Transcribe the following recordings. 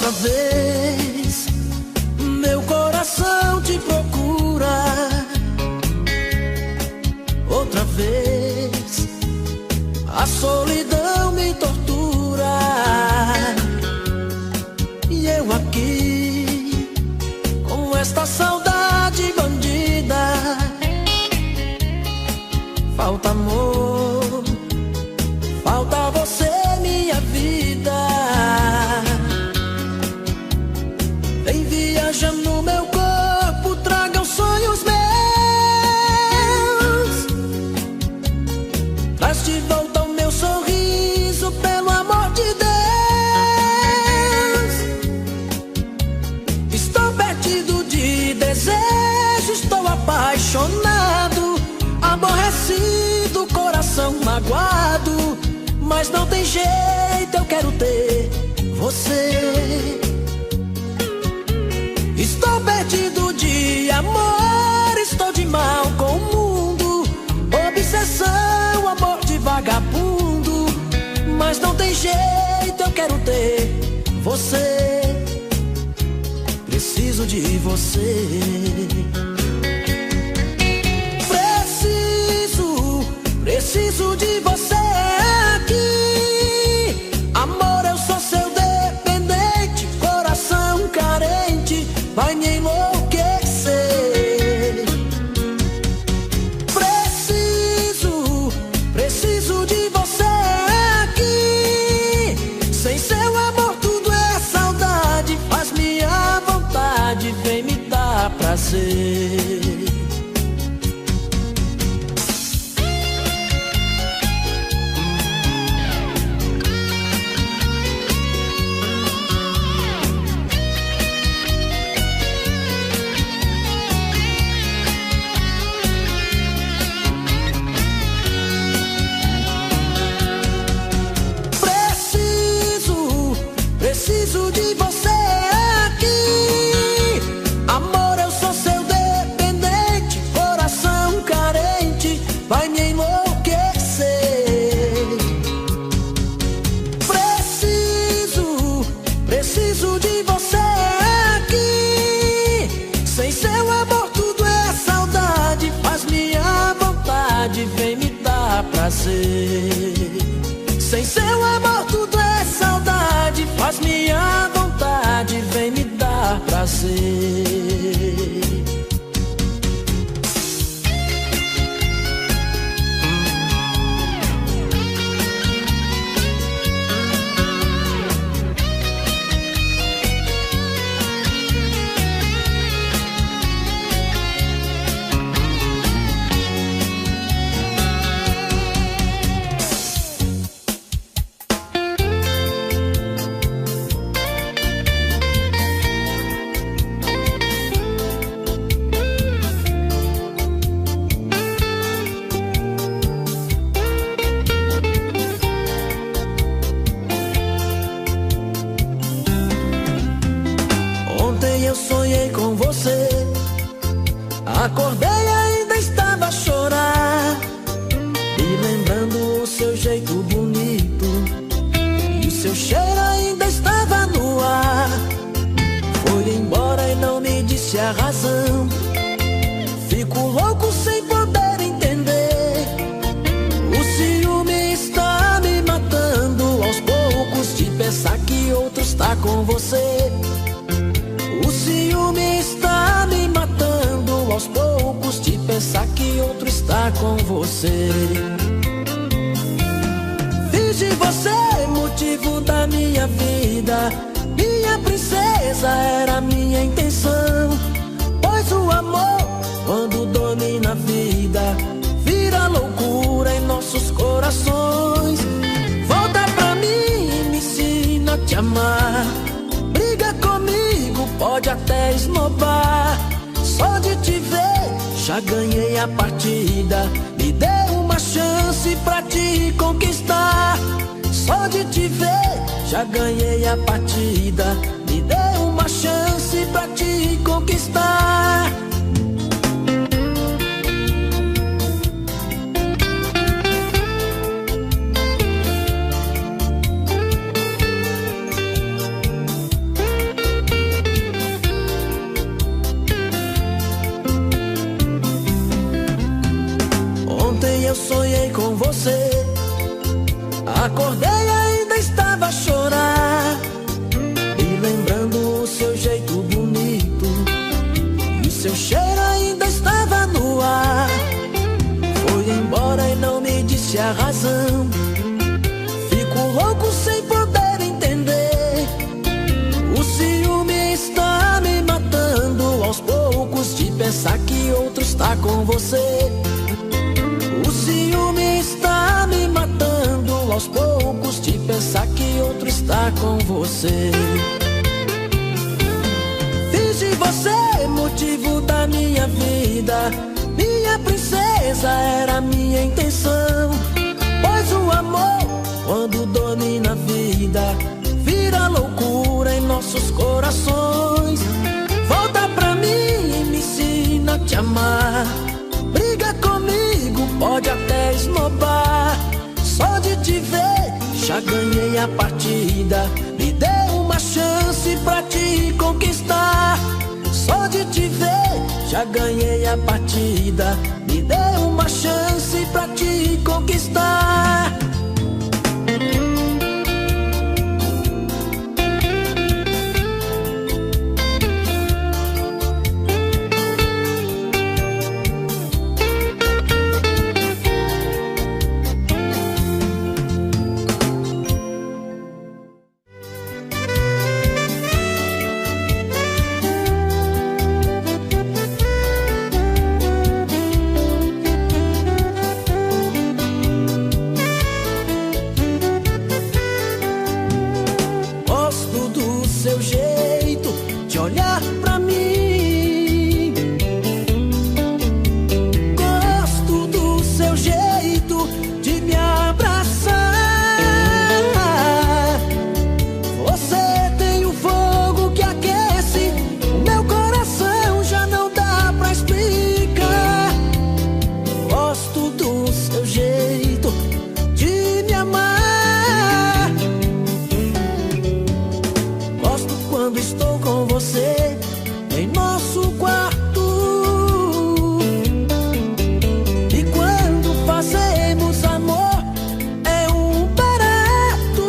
Outra vez meu coração te procura. Outra vez a solidão me tortura. E eu aqui com esta saudade bandida. Falta amor, falta você, minha vida. Vem viajar no meu corpo, traga os sonhos meus. Traz de volta o meu sorriso, pelo amor de Deus. Estou perdido de desejo, estou apaixonado, aborrecido, coração magoado. Mas não tem jeito, eu quero ter você. Estou perdido de amor, estou de mal com o mundo. Obsessão, amor de vagabundo. Mas não tem jeito, eu quero ter você. Preciso de você. Preciso de você aqui. Amor, eu sou seu dependente, coração carente, vai me enlouquecer. Preciso de você aqui. Sem seu amor tudo é saudade, faz minha vontade, vem me dar prazer. Preciso de você aqui. Amor, eu sou seu dependente, coração carente, vai me enlouquecer. Preciso de você aqui. Sem seu amor tudo é saudade, faz minha vontade, vem me dar prazer. Sem seu amor tudo é saudade, faz minha vontade, vem me dar prazer. Eu sonhei com você, acordei e ainda estava a chorar, e lembrando o seu jeito bonito, e o seu cheiro ainda estava no ar. Foi embora e não me disse a razão, fico louco sem poder entender. O ciúme está me matando aos poucos, de pensar que outro está com você. O ciúme está me matando aos poucos, de pensar que outro está com você. Fiz de você motivo da minha vida, minha princesa era minha intenção. Pois o amor, quando domina a vida, vira loucura em nossos corações. Volta pra mim e me ensina a te amar. Briga comigo, pode até esnobar. Só de te ver, já ganhei a partida. Me dê uma chance pra te conquistar. Só de te ver, já ganhei a partida. Me dê uma chance pra te conquistar. Acordei e ainda estava a chorar, e lembrando o seu jeito bonito, e o seu cheiro ainda estava no ar. Foi embora e não me disse a razão. Fico louco sem poder entender. O ciúme está me matando aos poucos, de pensar que outro está com você. O ciúme está me matando aos poucos, de pensar que outro está com você. Fiz de você motivo da minha vida, minha princesa, era minha intenção. Pois o amor, quando domina a vida, vira loucura em nossos corações. Volta pra mim e me ensina a te amar. Briga comigo, pode até esnobar. Só de te ver, já ganhei a partida. Me dê uma chance pra te conquistar. Só de te ver, já ganhei a partida. Me dê uma chance pra te conquistar. Seu jeito de olhar pra mim, gosto do seu jeito de me abraçar. Você tem um fogo que aquece o meu coração, já não dá pra explicar. Gosto do seu jeito de me amar. Quando estou com você em nosso quarto, e quando fazemos amor é um barato.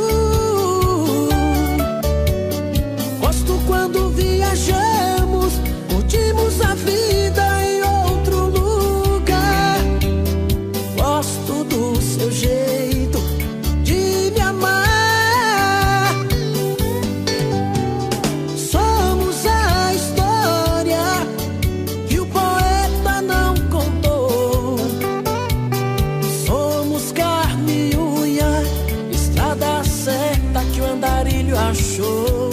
Gosto quando viajamos, curtimos a vida em outro lugar. Gosto do seu jeito de me amar. Achou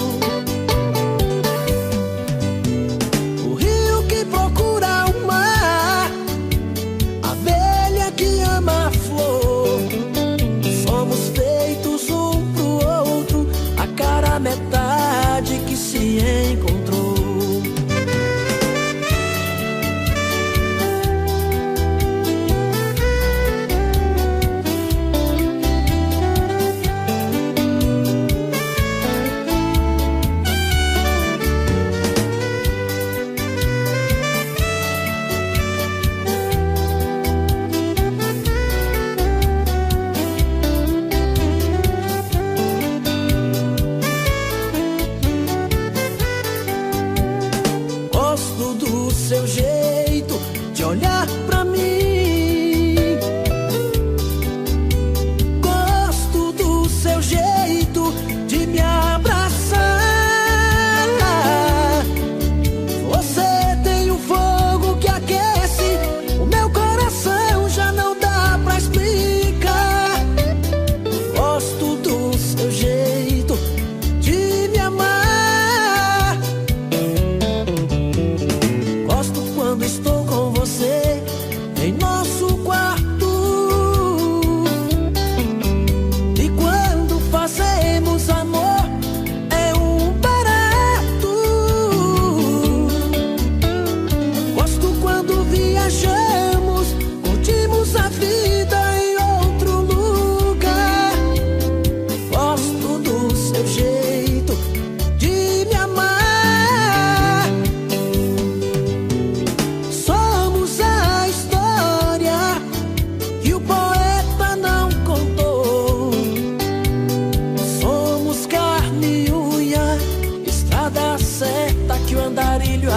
o rio que procura o mar, a abelha que ama a flor. Somos feitos um pro outro, a cara metade que se encontrou.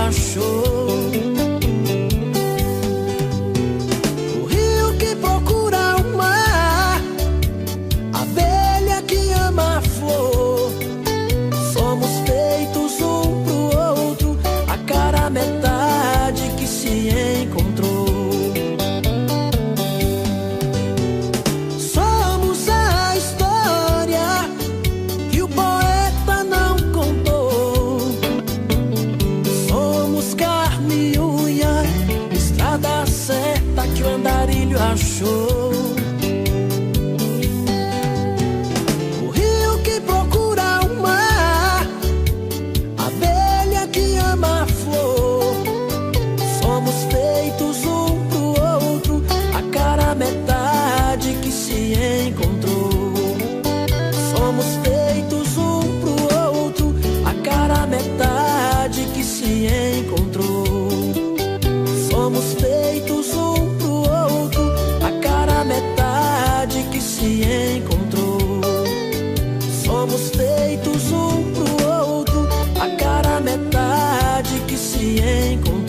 achou. O rio que procura o mar, a abelha que ama a flor. Somos feitos um pro outro, a cara metade que se encontrou. Somos a história que o poeta não contou. Somos carne e unha, estrada certa que o andarilho achou. O rio que procura o mar, a abelha que ama a flor. Somos feitos um pro outro, a cara metade que se encontrou. Somos feitos um pro outro, a cara metade que se encontrou. Somos feitos um pro outro, a cara metade que se encontrou. Somos feitos um pro outro, a cara metade que se encontrou.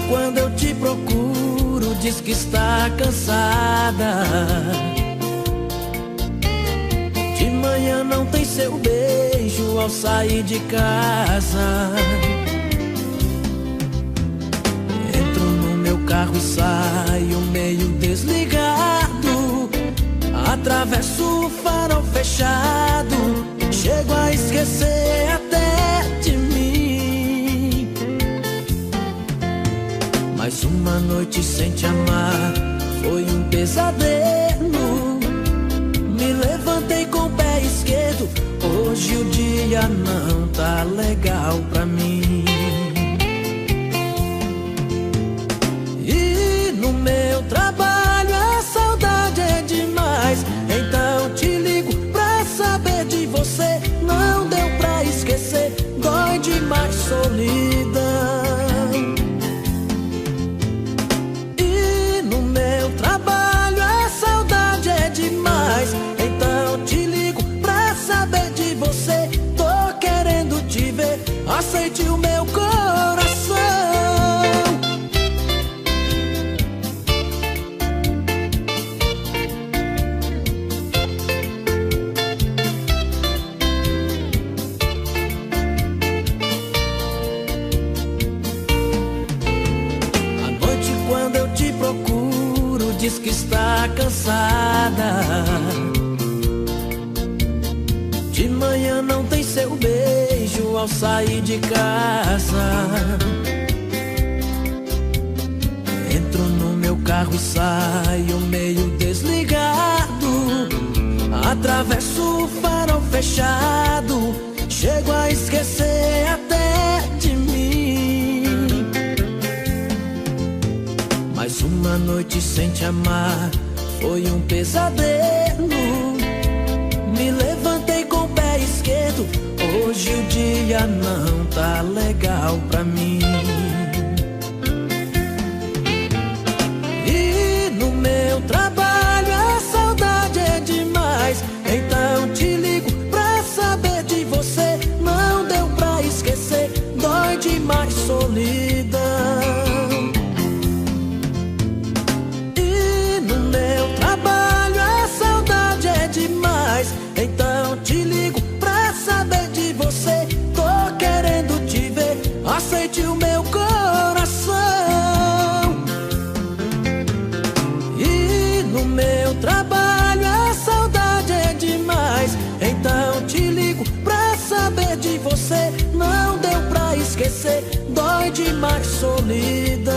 Quando eu te procuro, diz que está cansada. De manhã não tem seu beijo ao sair de casa. Entro no meu carro e saio meio desligado. Atravesso o farol fechado, chego a esquecer até de mim. Mais uma noite sem te amar foi um pesadelo. Me levantei com o pé esquerdo, hoje o dia não tá legal pra mim. E no meu trabalho a saudade é demais, então te ligo pra saber de você. Não deu pra esquecer, dói demais solidão. Então te ligo pra saber de você. Tô querendo te ver, aceite o meu coração. À noite quando eu te procuro, diz que está cansada. De manhã não tem seu beijo ao sair de casa. Entro no meu carro e saio meio desligado. Atravesso o farol fechado, chego a esquecer até de mim. Mais uma noite sem te amar foi um pesadelo. Me levantei com o pé esquerdo, hoje o dia não tá legal pra mim. E no meu trabalho a saudade é demais, então te ligo pra saber de você. Não deu pra esquecer, dói demais solidão. E no meu trabalho a saudade é demais, então te ligo pra saber de você. Tô querendo te ver, aceite o meu você dói demais, solidão.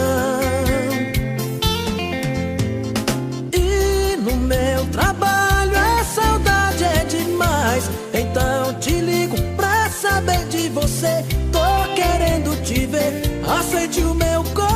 E no meu trabalho a saudade é demais, então te ligo pra saber de você. Tô querendo te ver, aceite o meu coração.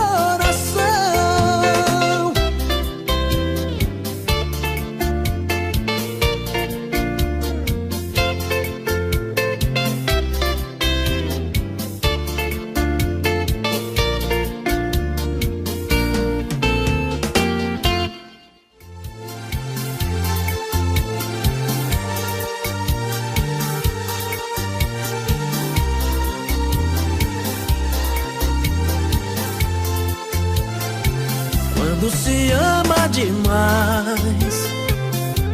Quando se ama demais,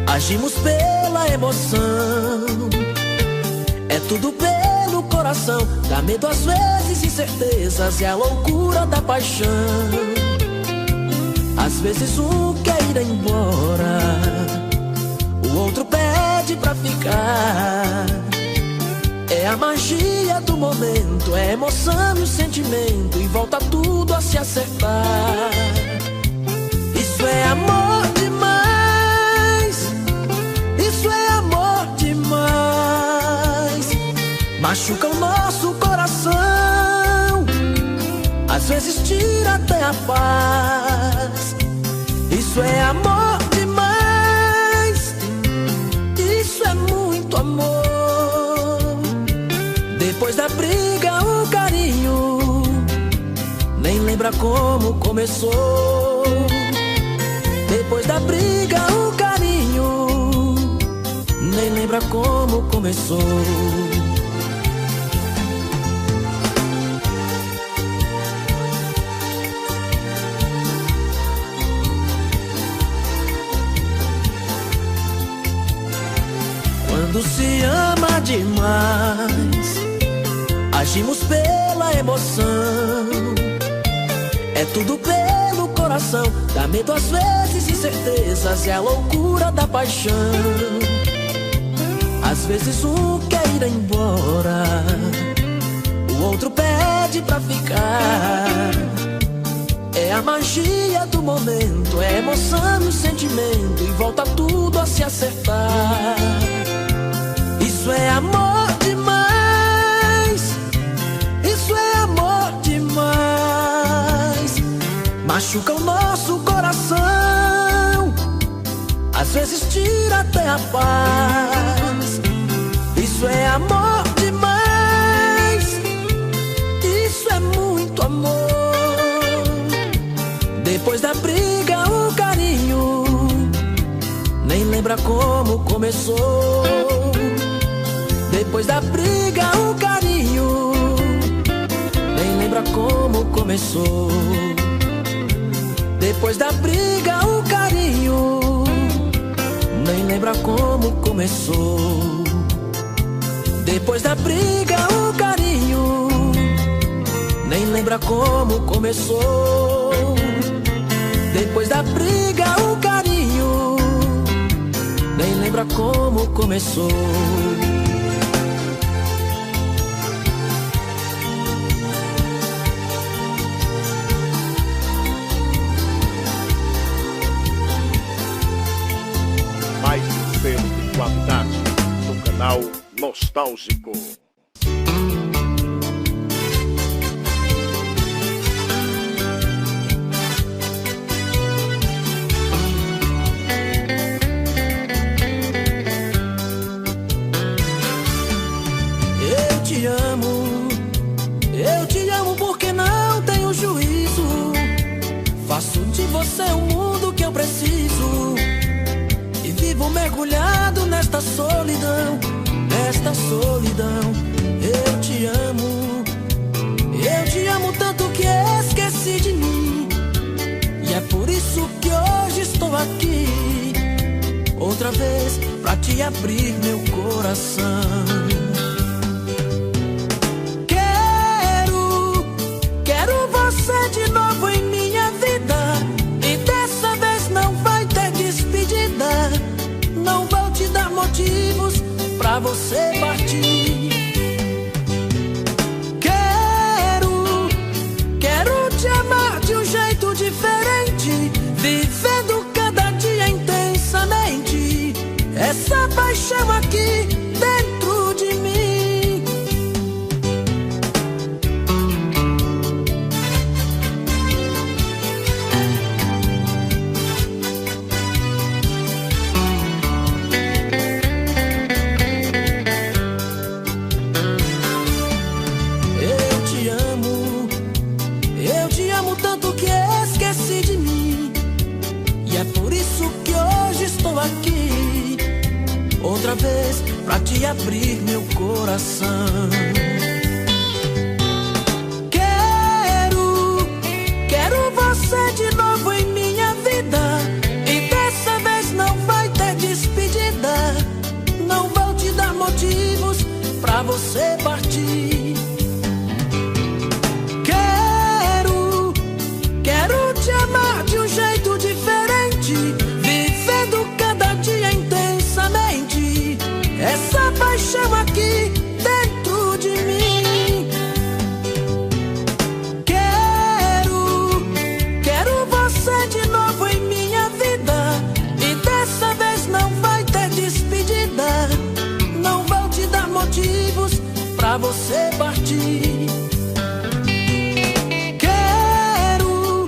agimos pela emoção. É tudo pelo coração, dá medo às vezes, incertezas e a loucura da paixão. Às vezes um quer ir embora, o outro pede pra ficar. É a magia do momento, é a emoção e o sentimento, e volta tudo a se acertar. Isso é amor demais, isso é amor demais. Machuca o nosso coração, às vezes tira até a paz. Isso é amor demais, isso é muito amor. Depois da briga o carinho nem lembra como começou. Depois da briga o carinho nem lembra como começou. Quando se ama demais, agimos pela emoção. É tudo pelo coração, dá medo às vezes, incertezas e a loucura da paixão. Às vezes um quer ir embora, o outro pede pra ficar. É a magia do momento, é a emoção e o sentimento, e volta tudo a se acertar. Isso é amor demais, isso é amor demais. Machuca o nosso coração, às vezes tira até a paz. Isso é amor demais, isso é muito amor. Depois da briga o carinho nem lembra como começou. Depois da briga o carinho nem lembra como começou. Depois da briga o carinho nem lembra como começou. Depois da briga o carinho nem lembra como começou. Depois da briga o carinho nem lembra como começou. Mais um selo de qualidade no canal Nostálgico. Eu te amo porque não tenho juízo. Faço de você o mundo que eu preciso, e vivo mergulhado nesta solidão, nesta solidão. Eu te amo tanto que esqueci de mim, e é por isso que hoje estou aqui, outra vez pra te abrir meu coração. Quero você de novo em minha vida, e dessa vez não vai ter despedida. Não vou te dar motivos pra você partir. Quero aqui outra vez pra te abrir meu coração. Quero você de novo em minha vida, e dessa vez não vai ter despedida. Não vou te dar motivos pra você partir. Quero te amar de um jeito diferente, vivendo cada dia intensamente essa paixão aqui dentro de mim. Quero você de novo em minha vida, e dessa vez não vai ter despedida. Não vou te dar motivos pra você partir. Quero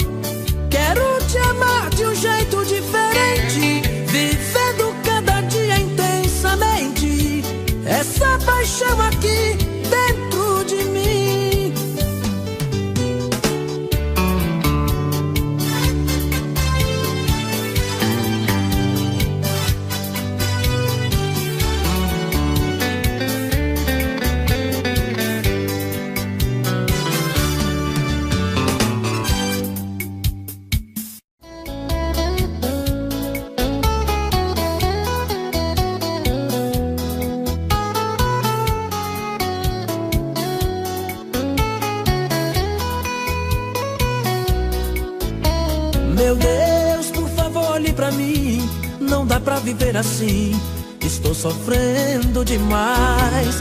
te amar de um jeito diferente, vivendo cada dia intensamente essa paixão aqui dentro de mim. Meu Deus, por favor, olhe pra mim. Não dá pra viver assim, estou sofrendo demais.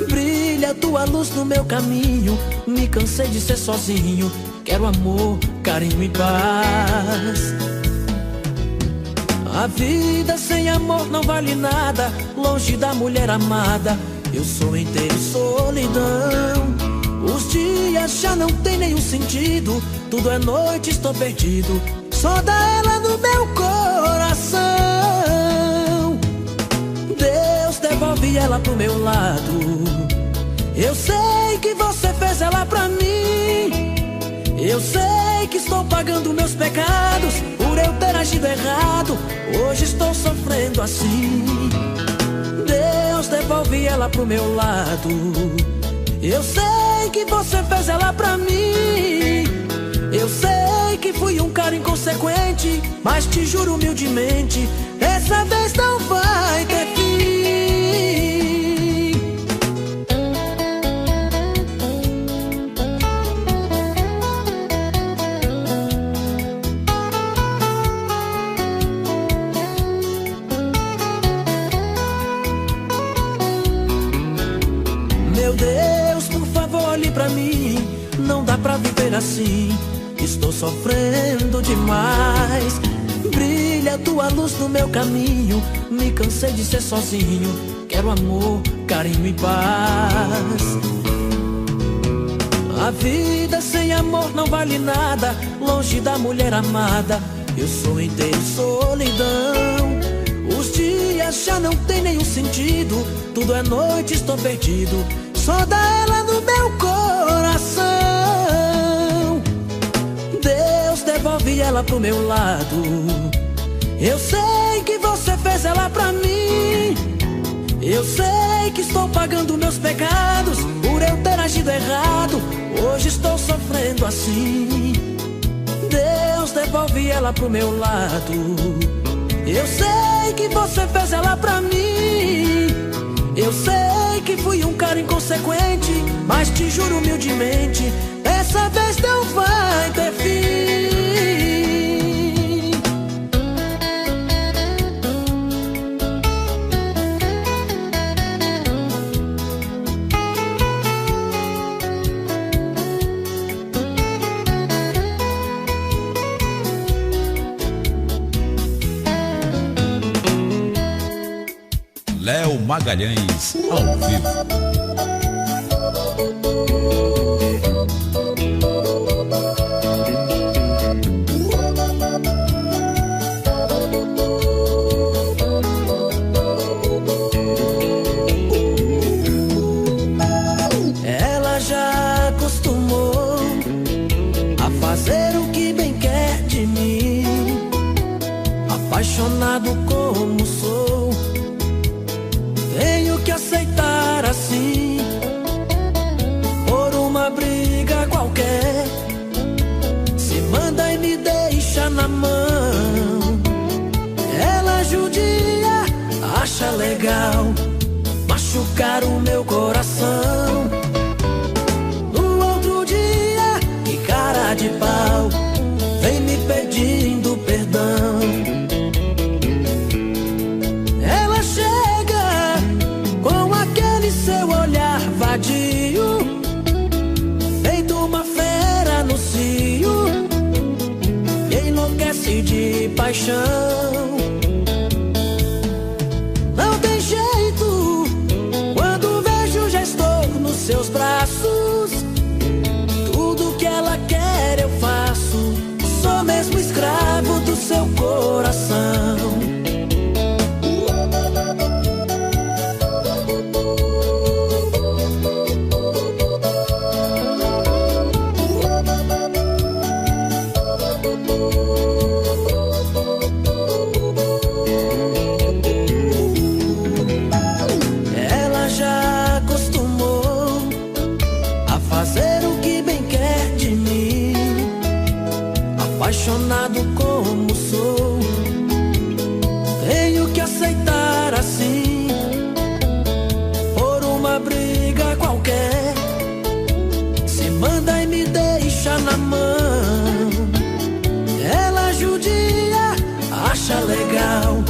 Brilha a tua luz no meu caminho, me cansei de ser sozinho. Quero amor, carinho e paz. A vida sem amor não vale nada, longe da mulher amada eu sou inteiro solidão. Os dias já não tem nenhum sentido, tudo é noite, estou perdido. Só dá ela no meu coração. Deus, devolve ela pro meu lado. Eu sei que você fez ela pra mim. Eu sei que estou pagando meus pecados por eu ter agido errado. Hoje estou sofrendo assim. Deus, devolve ela pro meu lado. Eu sei que você fez ela pra mim. Eu sei que fui um cara inconsequente, mas te juro humildemente, dessa vez não vai ter fim. Meu Deus, por favor, olhe pra mim. Não dá pra viver assim, estou sofrendo demais. Brilha a tua luz no meu caminho, me cansei de ser sozinho. Quero amor, carinho e paz. A vida sem amor não vale nada, longe da mulher amada eu sou inteiro solidão. Os dias já não tem nenhum sentido, tudo é noite, estou perdido. Só dá ela no meu coração. Deus, devolve ela pro meu lado. Eu sei que você fez ela pra mim. Eu sei que estou pagando meus pecados por eu ter agido errado. Hoje estou sofrendo assim. Deus, devolve ela pro meu lado. Eu sei que você fez ela pra mim. Eu sei que fui um cara inconsequente, mas te juro humildemente, dessa vez não vai ter fim. Léo Magalhães, ao vivo. Ela já acostumou a fazer o que bem quer de mim. A apaixonado como sou, tenho que aceitar assim, por uma briga qualquer. Se manda e me deixa na mão, ela judia, acha legal machucar o meu coração. No outro dia, que cara de pau, vem me pedindo perdão. Ela chega com aquele seu olhar vadio, feito uma fera no cio, me enlouquece de paixão. Não tem jeito, quando vejo já estou nos seus braços. Tudo que ela quer eu faço, sou mesmo escravo do seu coração. Ela já acostumou a fazer o que bem quer de mim, apaixonado como sou, tenho que aceitar assim, por uma briga qualquer. Se manda e me deixa na mão, ela judia, acha legal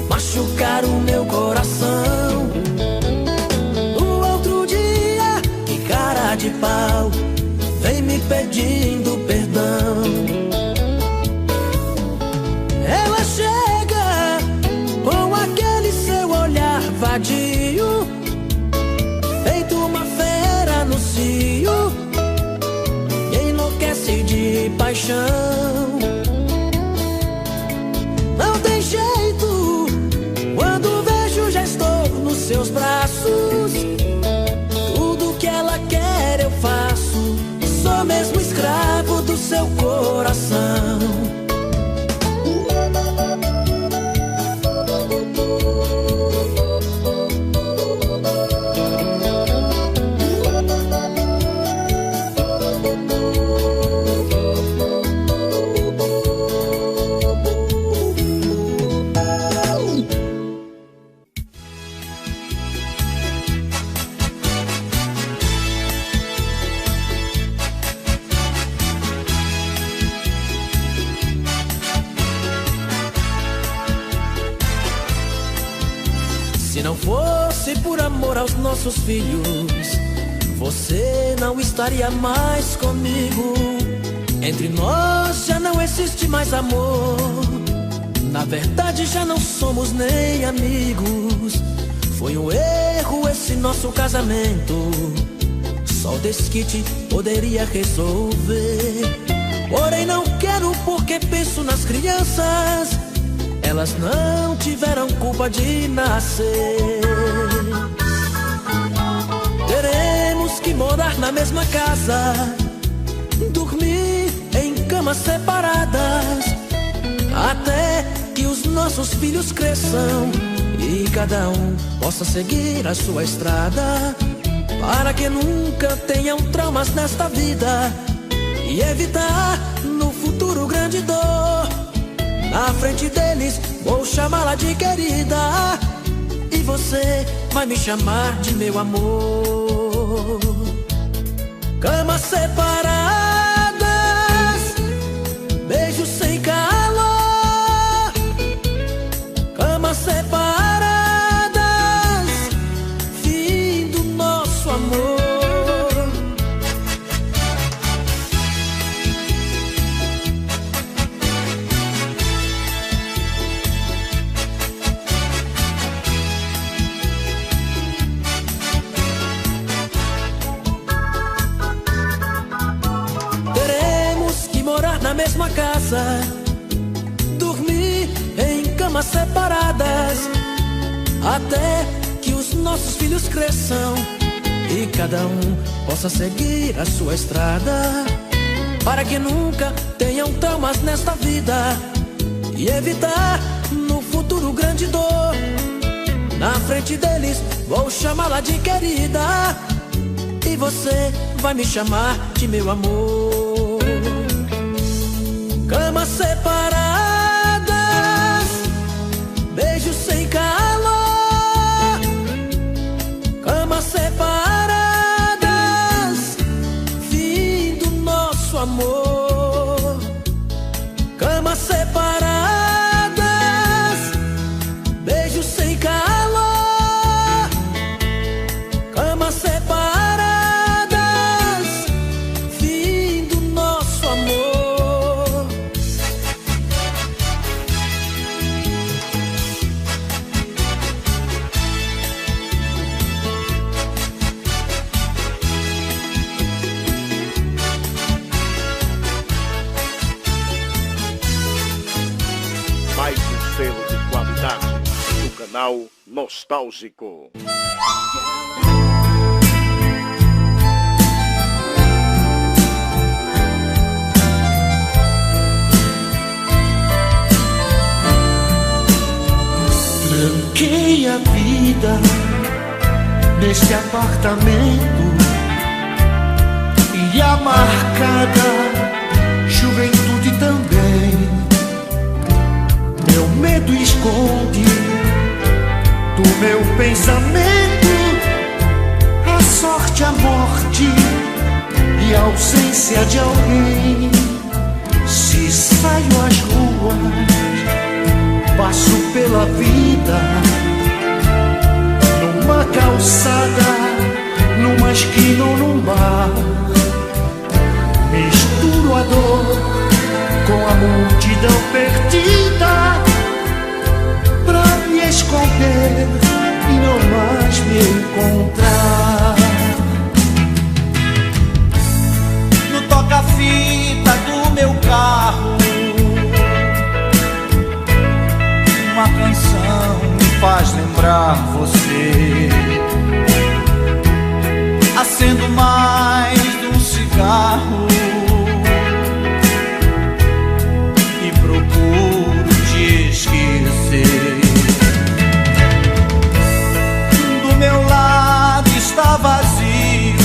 machucar o meu coração. No outro dia, que cara de pau, vem me pedindo perdão. Ela chega com aquele seu olhar vadio, feito uma fera no cio, me enlouquece de paixão. Não tem jeito, quando vejo já estou nos seus braços. Tudo que ela quer eu faço, sou mesmo escravo do seu coração. Se não fosse por amor aos nossos filhos, você não estaria mais comigo. Entre nós já não existe mais amor, na verdade já não somos nem amigos. Foi um erro esse nosso casamento, só o desquite poderia resolver. Porém não quero porque penso nas crianças, elas não tiveram culpa de nascer. Teremos que morar na mesma casa, dormir em camas separadas, até que os nossos filhos cresçam e cada um possa seguir a sua estrada, para que nunca tenham traumas nesta vida e evitar no futuro grande dor. Na frente deles vou chamá-la de querida, e você vai me chamar de meu amor. Camas separadas, beijos sem calor. Camas separadas, fim do nosso amor. Na mesma casa, dormir em camas separadas, até que os nossos filhos cresçam e cada um possa seguir a sua estrada, para que nunca tenham traumas nesta vida e evitar grande dor. Na frente deles vou chamá-la de querida, e você vai me chamar de meu amor. Camas separadas, beijos sem calor. Camas separadas, fim do nosso amor. Camas separadas, beijos sem calor. Camas separadas, fim do nosso amor. Mais um selo de qualidade do canal Nostálgico. Tranquei a vida neste apartamento e a marcada juventude também. Meu medo esconde do meu pensamento a sorte, a morte e a ausência de alguém. Se saio às ruas, passo pela vida, numa calçada, numa esquina ou num bar. Misturo a dor com a multidão perdida, pra me esconder e não mais me encontrar. No toca-fita do meu carro, uma canção me faz lembrar você. Acendo mais de um cigarro e procuro te esquecer. Do meu lado está vazio,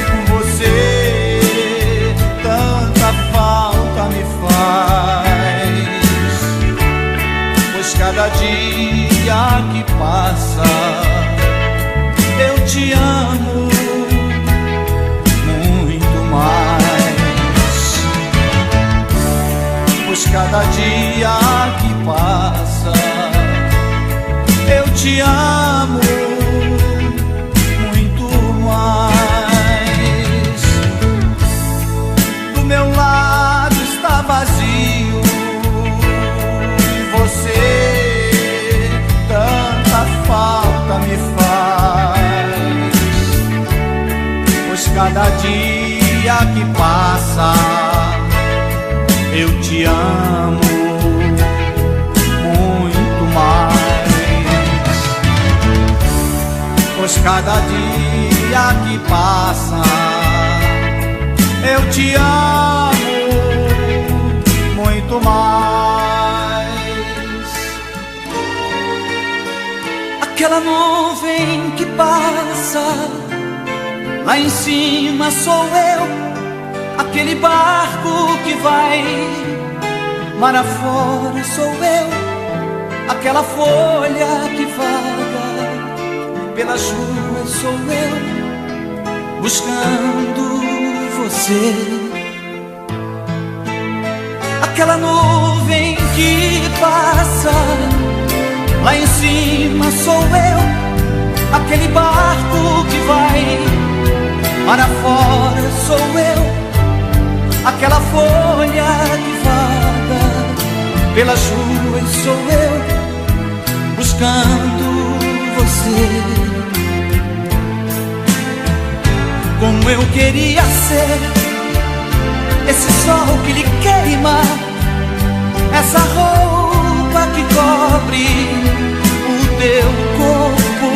com você tanta falta me faz. Cada dia que passa, eu te amo muito mais. Pois cada dia que passa, eu te amo muito mais. Do meu lado está vazio, você tanta falta me faz. Pois cada dia que passa, eu te amo muito mais. Pois cada dia que passa, eu te amo muito mais. Aquela nuvem que passa, lá em cima sou eu. Aquele barco que vai mar afora sou eu. Aquela folha que vaga pelas ruas sou eu, buscando você. Aquela nuvem que passa, lá em cima sou eu. Aquele barco que vai mar afora sou eu. Aquela folha que vaga pelas ruas sou eu, buscando você. Como eu queria ser esse sol que lhe queima, essa roupa que cobre o teu corpo,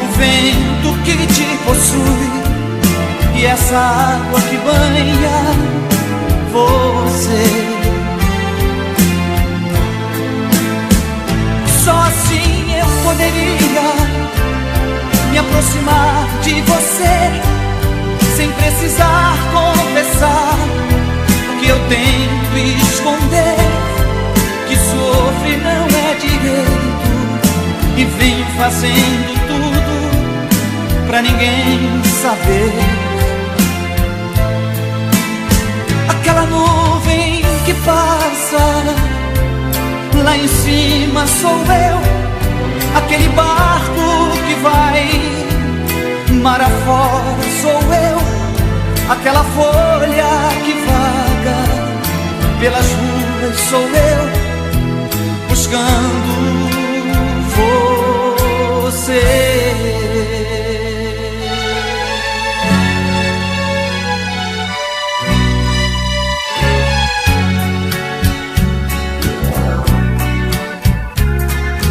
o vento que te possui e essa água que banha você. tento esconder que sofrer não é direito, e venho fazendo tudo pra ninguém saber. Aquela nuvem que passa, lá em cima sou eu. Aquele barco que vai mar afora sou eu. Aquela folha que vaga pelas ruas sou eu, buscando você.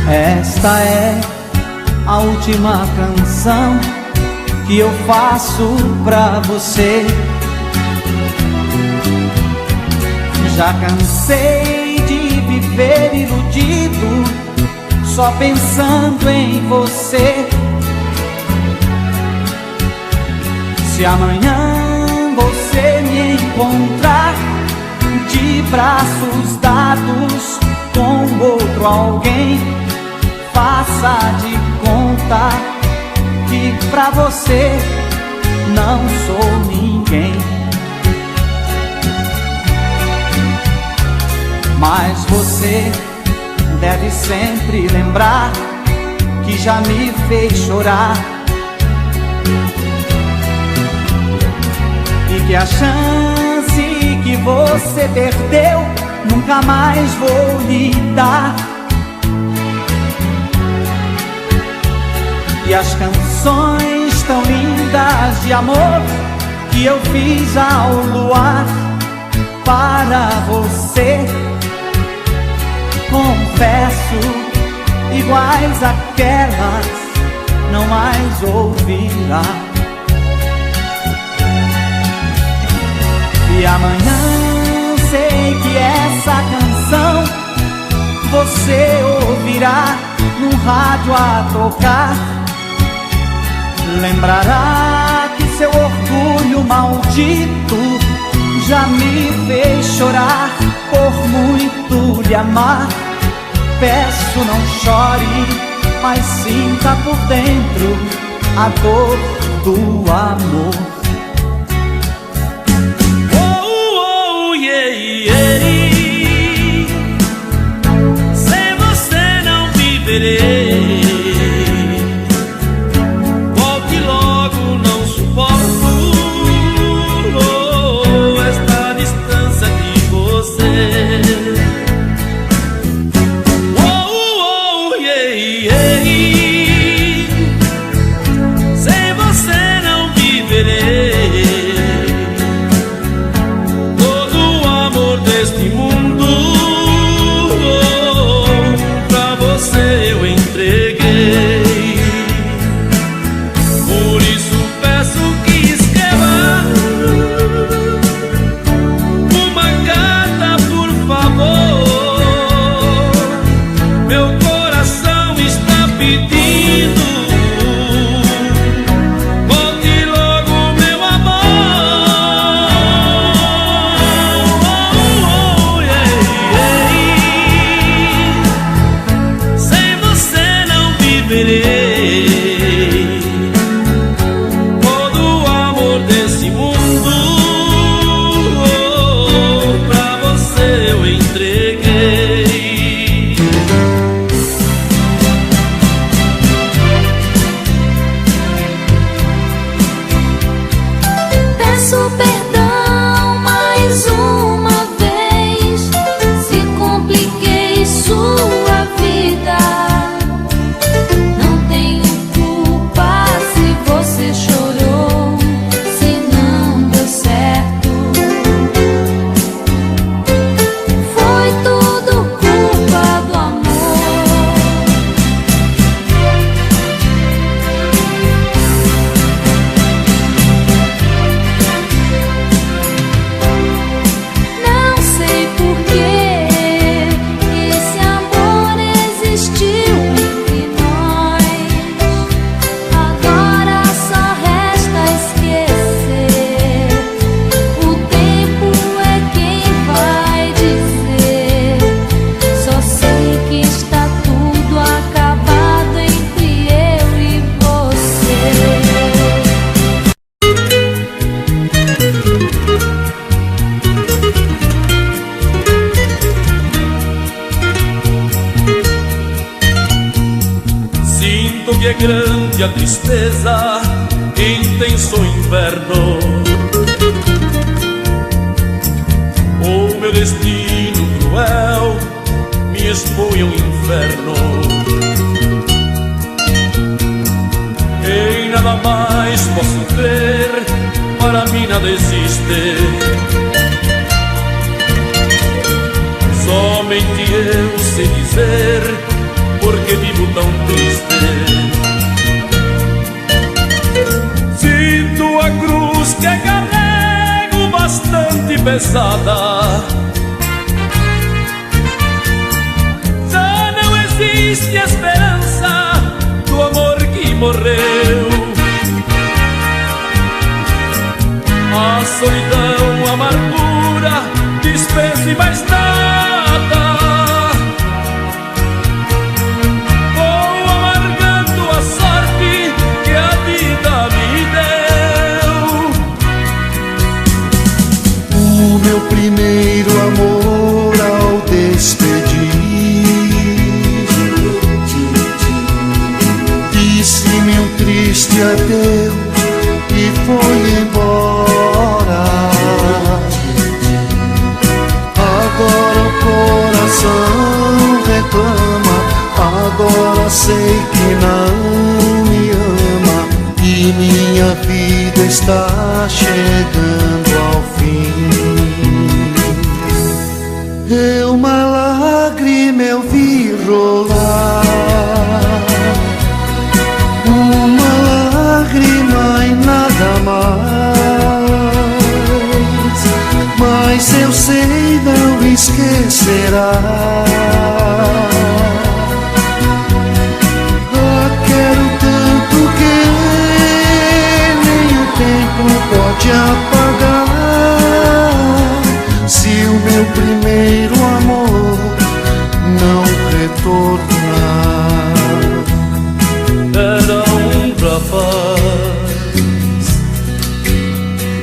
Esta é a última canção que eu faço pra você. Já cansei de viver iludido, só pensando em você. Se amanhã você me encontrar de braços dados com outro alguém, faça de conta que pra você não sou ninguém. Mas você deve sempre lembrar que já me fez chorar, e que a chance que você perdeu nunca mais vou lhe dar. E as canções tão lindas de amor que eu fiz ao luar para você, confesso, iguais àquelas não mais ouvirá. E amanhã sei que essa canção você ouvirá no rádio a tocar. Lembrará que seu orgulho maldito já me fez chorar por muito lhe amar. Peço, não chore, mas sinta por dentro a dor do amor. Oh, oh, yeah, yeah. Sem você não viverei. Volte logo, não suporto esta distância de você. Sem você não viverei. Todo o amor deste mundo pra você eu entreguei. Por isso peço que escreva uma carta, por favor. Meu coração está pedindo. Volte logo, meu amor. Oh, oh, grande a tristeza, intenso inverno. O meu destino cruel me expõe ao inferno. Em nada mais posso crer, para mim nada existe. Somente eu sei dizer porque vivo tão triste. Sinto a cruz que carrego bastante pesada. Já não existe esperança do amor que morreu. A solidão, a amargura, dispensa e mais nada. Vou amargando a sorte que a vida me deu. O meu primeiro amor ao despedir disse-me um triste adeus e foi embora. Agora o coração reclama, agora sei que não me ama e minha vida está chegando ao fim. Uma lágrima eu vi rolar, uma lágrima e nada mais, mas eu sei não esquecerá. Quero tanto que nem o tempo pode apagar. Se o meu primeiro amor não retornar. Era um rapaz,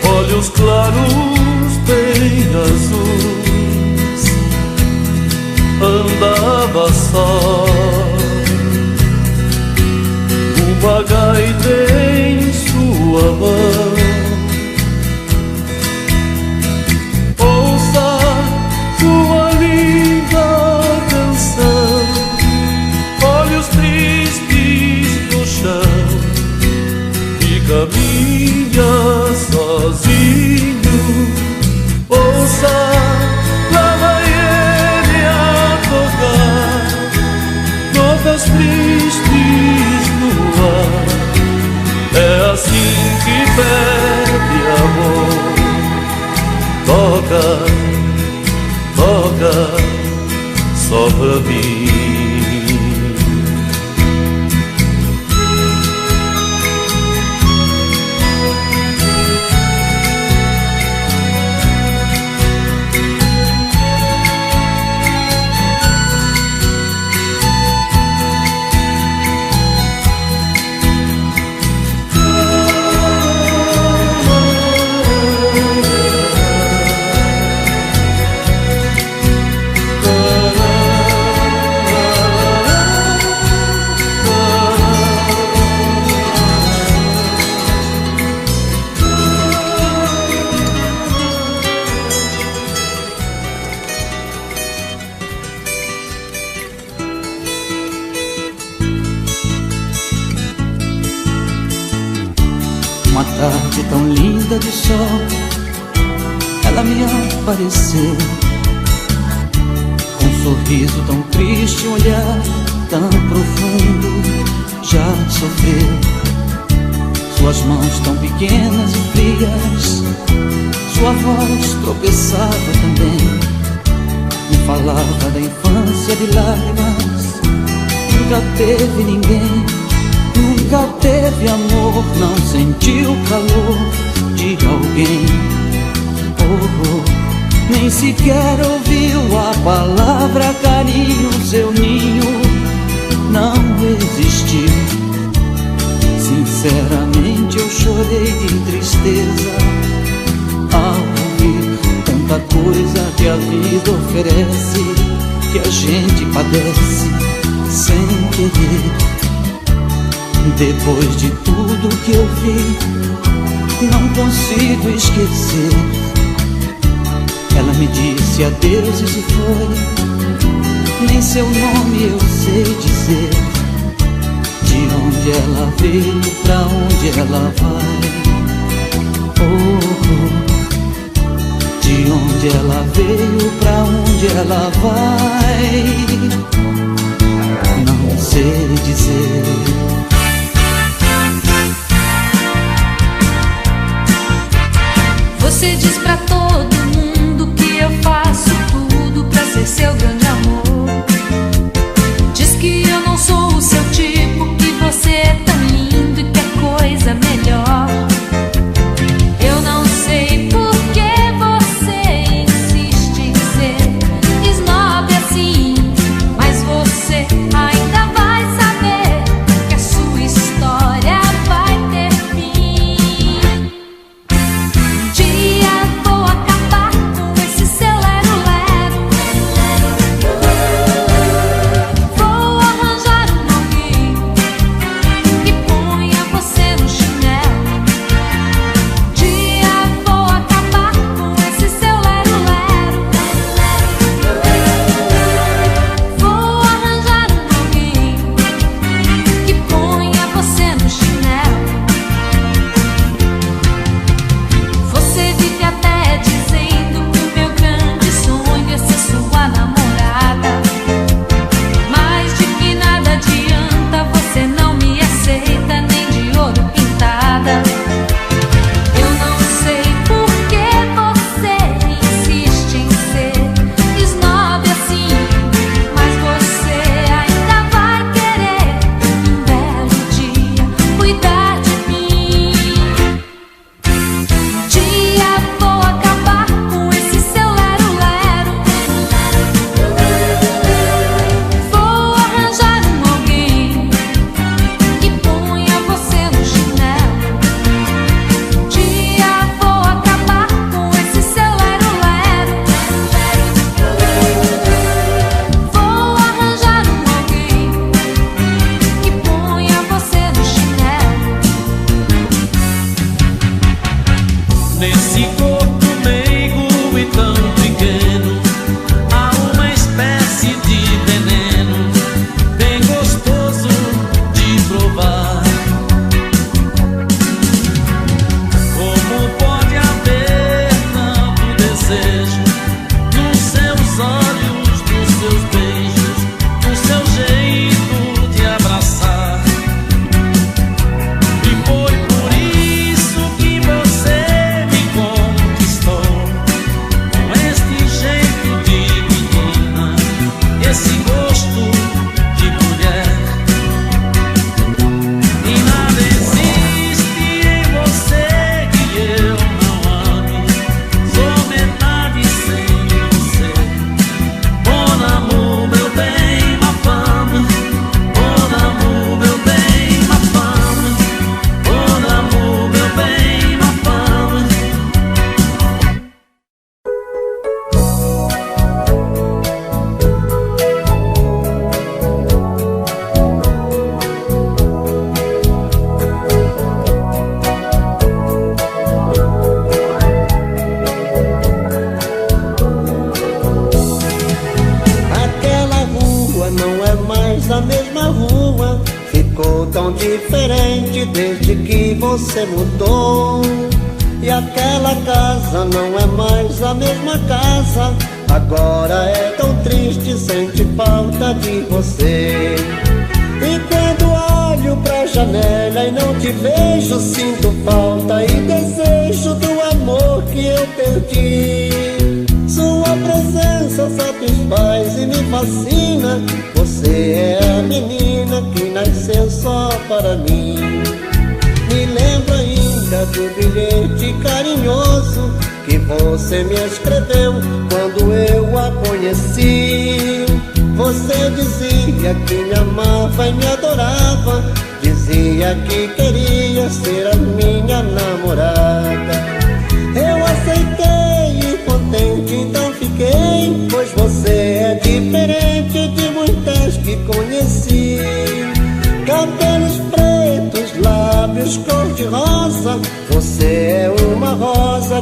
olhos claros, bem azuis, andava só, uma gaita em sua mão. Ouça sua linda canção, olhos tristes no chão, e caminha sozinho. Ouça, lá vai ele a tocar notas tristes no ar. É assim que pede amor. Toca, toca, só pra mim. Uma tarde tão linda de sol, ela me apareceu, com um sorriso tão triste, um olhar tão profundo. Já sofreu, suas mãos tão pequenas e frias, sua voz tropeçava também, me falava da infância de lágrimas. Nunca teve ninguém, nunca teve amor, não sentiu o calor de alguém. Nem sequer ouviu a palavra carinho, seu ninho não existiu. Sinceramente eu chorei de tristeza ao ouvir tanta coisa que a vida oferece, que a gente padece sem querer. Depois de tudo que eu vi, não consigo esquecer. Ela me disse adeus e se foi. Nem seu nome eu sei dizer. De onde ela veio, pra onde ela vai. Oh, de onde ela veio, pra onde ela vai, não sei dizer. Você diz pra todo mundo que eu faço tudo pra ser seu grande amor. Diz que eu não sou o seu tipo, que você é tão lindo e quer coisa melhor. Eu não sei por que você insiste em ser snob assim, mas você ainda vai saber que a sua história vai ter fim. Um dia vou acabar com esse seu lero-lero. Vou arranjar um alguém que ponha você no chinelo. Um dia vou acabar com esse seu lero-lero. Vou arranjar um alguém que ponha você no chinelo. Você vive até dizendo que o meu grande sonho é ser sua namorada. Mas de que nada adianta, você não me aceita nem de ouro pintada. Eu não sei por que você insiste em ser snob assim, mas você ainda vai querer um belo dia cuidar de mim. Um dia vou acabar com esse seu lero-lero. Vou arranjar um alguém que ponha você no chinelo. Um dia vou acabar com esse seu lero-lero. Vou arranjar um alguém que ponha você no chinelo. Nesse corpo meigo e tão pequeno, há uma espécie de veneno bem gostoso de provar. Como pode haver tanto desejo nos seus olhos, nos seus beijos, no seu jeito de abraçar? E foi por isso que você me conquistou, com este jeito de menina, esse gosto de mulher. E nada existe em você que eu não ame, sou metade sem você. Mon amour, meu bem, ma femme. Mon amour, meu bem, ma femme. Mon amour, meu bem, ma femme. Aquela rua não é mais a mesma rua, ficou tão diferente desde que você mudou. E aquela casa não é mais a mesma casa, agora é tão triste, sente falta de você. E quando olho pra janela e não te vejo, sinto falta e desejo do amor que eu perdi. Sua presença satisfaz e me fascina, você é a menina que nasceu só para mim. Me lembro ainda do bilhete carinhoso que você me escreveu quando eu a conheci. Você dizia que me amava e me adorava, dizia que queria ser a minha namorada. Eu aceitei e contente então fiquei, pois você é diferente de muitas que conheci. Cabelos pretos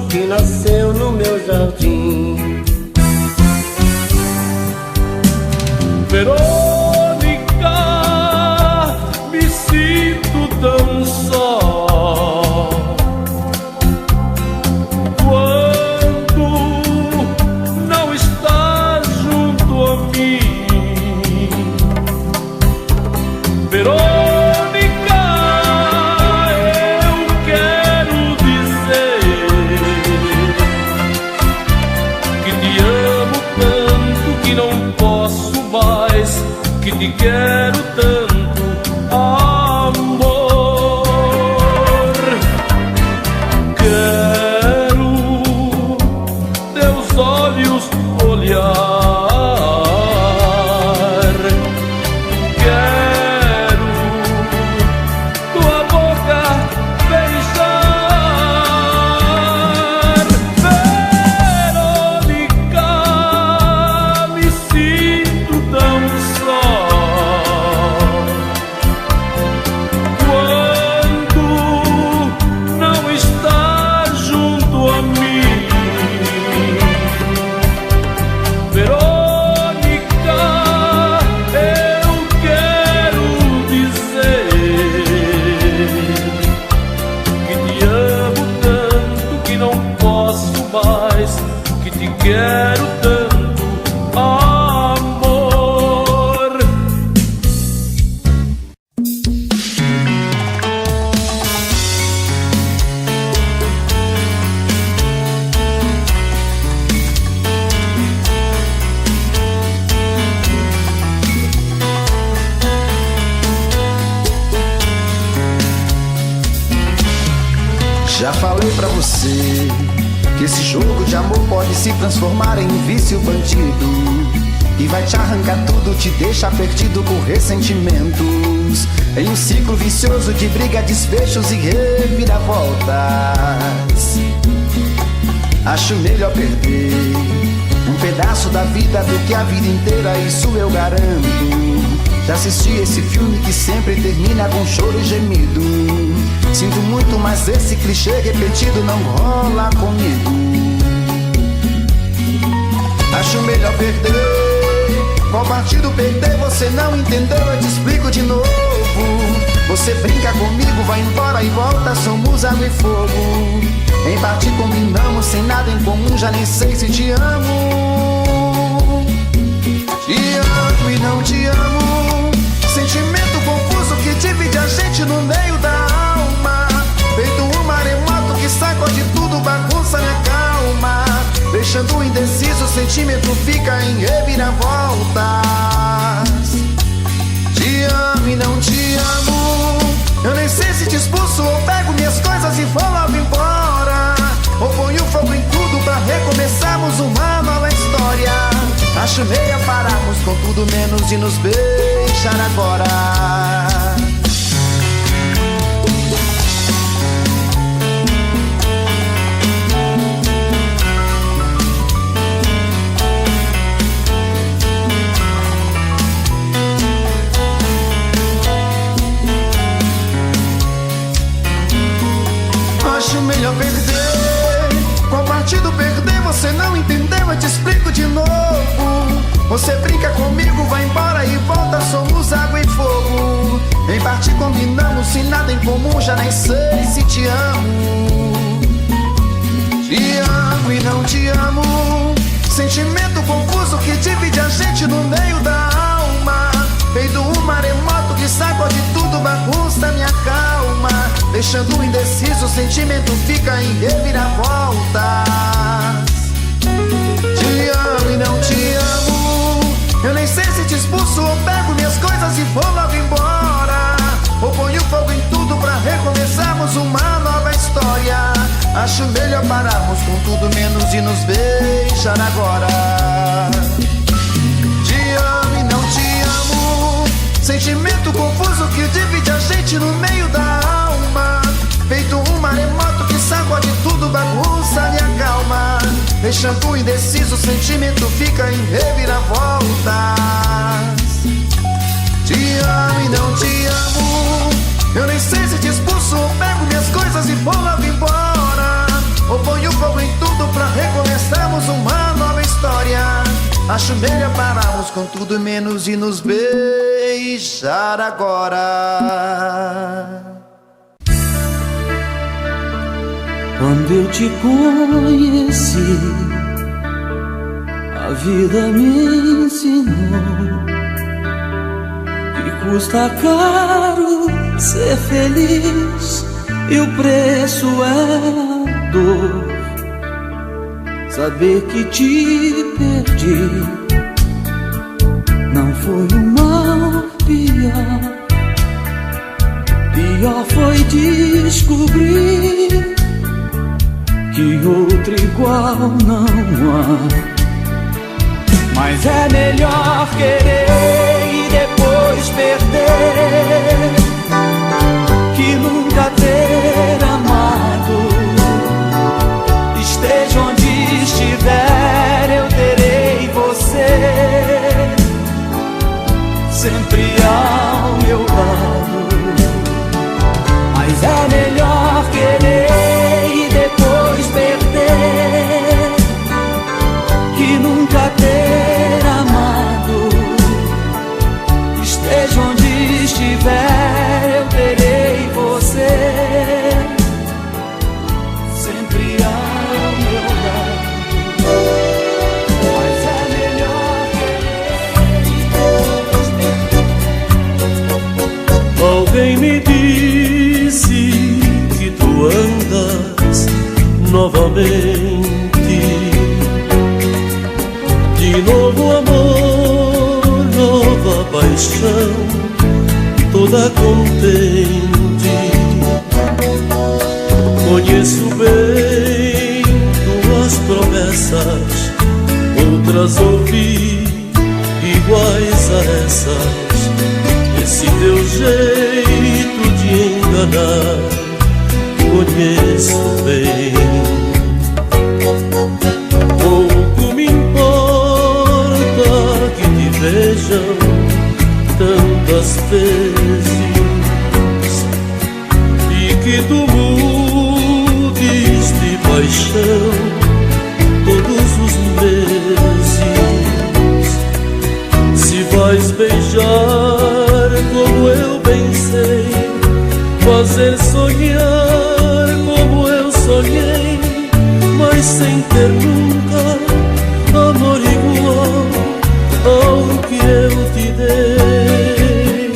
que nasceu no meu jardim. Verônica, me sinto tão só quando não estás junto a mim. Verônica, eu quero dizer que te amo tanto que não posso mais, que te quero tanto, amor. Quero teus olhos olhar, quero tua boca beijar. Verônica, me sinto tão só quando não estás junto a mim. Verônica, eu quero dizer que te amo tanto que não posso mais, que te quero tanto, amor. Já falei pra você que esse jogo de amor pode se transformar em vício bandido, e vai te arrancar tudo, te deixar perdido por ressentimentos, em um ciclo vicioso de briga, desfechos e reviravoltas. Acho melhor perder um pedaço da vida do que a vida inteira, isso eu garanto. Já assisti esse filme que sempre termina com choro e gemido. Sinto muito, mas esse clichê repetido não rola comigo. Acho melhor perder. Qual partido perder? Você não entendeu, eu te explico de novo. Você brinca comigo, vai embora e volta, somos água e fogo. Em parte combinamos, sem nada em comum, já nem sei se te amo. Te amo e não te amo. Sentimento confuso que divide a gente no meio da alma. Feito um maremoto que sacode tudo, bagunça minha calma. Deixando indeciso, o sentimento fica em reviravoltas. Te amo e não te amo. Eu nem sei se te expulso ou pego minhas coisas e vou logo embora, ou ponho fogo em tudo pra recomeçarmos uma nova história. Acho melhor pararmos com tudo menos de nos beijar agora. Acho melhor perder. Qual partido perder? Você não entendeu, eu te explico de novo. Você brinca comigo, vai embora e volta, somos água e fogo. Em parte combinamos, sem nada em comum, já nem sei se te amo. Te amo e não te amo. Sentimento confuso que divide a gente no meio da alma. Feito um maremoto que sacode tudo, bagunça minha calma. Deixando indeciso, o sentimento fica em reviravoltas. Te amo e não te amo. Eu nem sei se te expulso ou pego minhas coisas e vou logo embora, ou ponho fogo em tudo pra recomeçarmos uma nova história. Acho melhor pararmos com tudo menos de nos beijar agora. Te amo e não te amo. Sentimento confuso que divide a gente no meio da alma. Feito um maremoto que sacode tudo, bagunça minha calma. Deixando indeciso, o sentimento fica em reviravoltas. Te amo e não te amo. Eu nem sei se te expulso ou pego minhas coisas e vou logo embora, ou põe o fogo em tudo pra recomeçarmos uma nova história. Acho melhor pararmos com tudo menos e nos beijar agora. Quando eu te conheci, a vida me ensinou que custa caro ser feliz e o preço é a dor. Saber que te perdi não foi o mal pior. Pior foi descobrir que outro igual não há. Mas é melhor querer e depois perder que nunca ter amado. Esteja onde estiver, eu terei você sempre ao meu lado. Mas é melhor querer e depois perder que nunca ter amado. Esteja onde estiver, eu terei você sempre ao meu lado. Mas é melhor querer e depois perder. Alguém me disse que tu andas novamente. De novo amor, nova paixão, toda contente. Conheço bem tuas promessas, outras ouvi iguais a essas. Esse teu jeito de enganar, conheço bem. Pouco me importa que te vejam tantas vezes e que tu mudes de paixão todos os meses. Se vais beijar como eu bem sei, fazer sonhar como eu sonhei, mas sem ter nunca amor igual ao que eu te dei.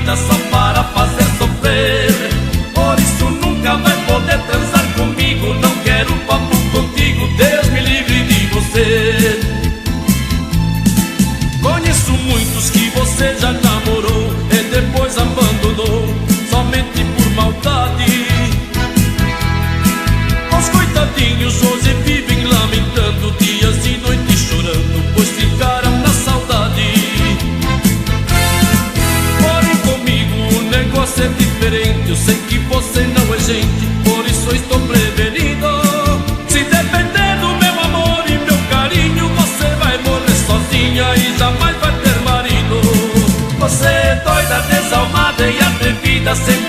vida só para fazer sofrer. Por isso nunca vai poder transar comigo. Não quero papo contigo, Deus me livre de você. Conheço muitos que você já namorou e depois abandonou, somente por maldade. Os coitadinhos hoje vivem lamentando, dias e noites chorando, pois ficaram na saudade. Porém comigo o negócio é diferente. Eu sei que você não é gente, por isso eu estou prevenido. Se depender do meu amor e meu carinho, você vai morrer sozinha e jamais vai ter marido. Você é doida, desalmada e atrevida, sem